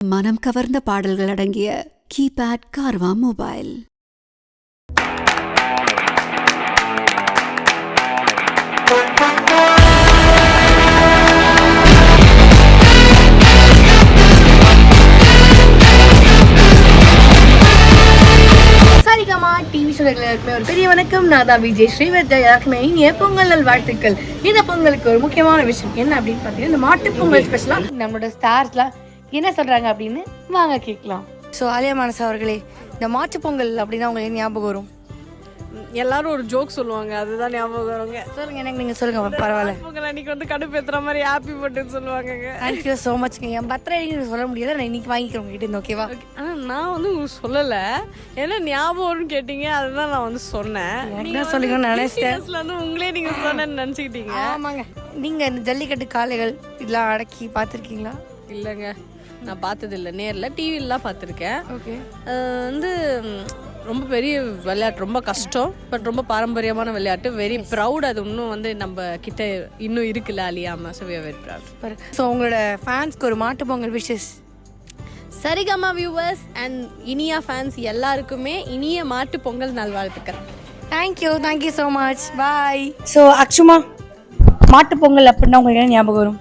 மனம் கவர்ந்த பாடல்கள் அடங்கிய கீபேட் கார்வா மொபைல். டிவி ஷோர்களுக்குமே ஒரு பெரிய வணக்கம். நான் தான் விஜய் ஸ்ரீவர்தா. எல்லாருக்குமே இனிய பொங்கல் நல் வாழ்த்துக்கள். இந்த பொங்கலுக்கு ஒரு முக்கியமான விஷயம் என்ன அப்படின்னு பார்த்தீங்கன்னா, இந்த மாட்டு பொங்கல் ஸ்பெஷலாக நம்மளோட ஸ்டார்ஸ்லாம் என்ன சொல்றாங்க அப்படின்னு வாங்க கேட்கலாம். ஸோ ஆலியா மானசா அவர்களே, இந்த மாட்டு பொங்கல் அப்படின்னா உங்களுக்கு ஞாபகம் வரும்? எல்லாரும் ஒரு ஜோக் சொல்லுவாங்க, அதுதான் ஞாபகம் வருங்க. சொல்லுங்க, எனக்கு நீங்கள் சொல்லுங்க. பரவாயில்ல. பொங்கல் அன்னைக்கு வந்து கடுப்பேற்றுற மாதிரி ஹாப்பி பர்த்டேன்னு சொல்லுவாங்க. தேங்க்யூ ஸோ மச்ங்க. என் பர்த்டே சொல்ல முடியாது, நான் இன்னைக்கு வாங்கிக்கிறேன் உங்ககிட்ட இருந்து. ஓகேவா? ஆனால் நான் வந்து உங்களுக்கு சொல்லலை, ஏன்னா ஞாபகம்னு கேட்டீங்க, அதுதான் நான் வந்து சொன்னேன். என்ன சொல்லுங்கன்னு நினைச்சேன். வந்து உங்களே நீங்கள் சொன்னேன்னு நினச்சிக்கிட்டீங்க. ஆமாங்க. நீங்கள் இந்த ஜல்லிக்கட்டு காளைகள் இதெல்லாம் அடக்கி பார்த்துருக்கீங்களா? இல்லைங்க, நான் பார்த்ததில்லை. நேரில் டிவிலலாம் பார்த்துருக்கேன். ஓகே. வந்து ரொம்ப பெரிய விளையாட்டு, ரொம்ப கஷ்டம், பட் ரொம்ப பாரம்பரியமான விளையாட்டு. Very proud. அது இன்னும் வந்து நம்ம கிட்ட இன்னும் இருக்குல்ல அழியாமல். So we are very proud. So உங்களோட ஃபேன்ஸ்க்கு ஒரு மாட்டு Pongal wishes. Saregama viewers and Iniya fans எல்லாருக்குமே இனிய மாட்டு பொங்கல் நல்வாழ்த்துக்கள். Thank you so much. Bye. So அக்ஷுமா, மாட்டு பொங்கல் அப்படின்னா உங்களுக்கு என்ன ஞாபகம் வரும்?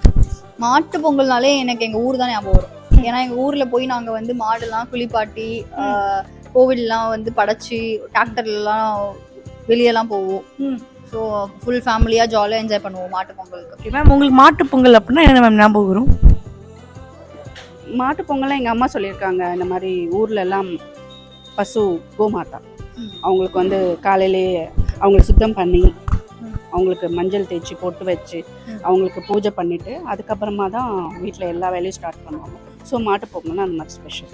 மாட்டு பொங்கல்னாலே எனக்கு எங்கள் ஊர் தான் ஞாபகம் வரும். ஏன்னா எங்கள் ஊரில் போய் நாங்கள் வந்து மாடுலாம் குளிப்பாட்டி கோவில்லாம் வந்து படைச்சி டிராக்டர்லாம் வெளியெல்லாம் போவோம். ஸோ ஃபுல் ஃபேமிலியாக ஜாலியாக என்ஜாய் பண்ணுவோம் மாட்டு பொங்கலுக்கு. ஓகே மேம், உங்களுக்கு மாட்டு பொங்கல் அப்படின்னா என்ன மேம் ஞாபகம் வரும்? மாட்டு பொங்கல்லாம் எங்கள் அம்மா சொல்லியிருக்காங்க, இந்த மாதிரி ஊரில் எல்லாம் பசு கோமாதா அவங்களுக்கு வந்து காலையிலே அவங்கள சுத்தம் பண்ணி அவங்களுக்கு மஞ்சள் தேய்ச்சி பொட்டு வச்சு அவங்களுக்கு பூஜை பண்ணிவிட்டு அதுக்கப்புறமா தான் வீட்டில் எல்லா வேலையும் ஸ்டார்ட் பண்ணுவாங்க. ஸோ மாட்டு பொங்கல்னா அந்த மாதிரி ஸ்பெஷல்.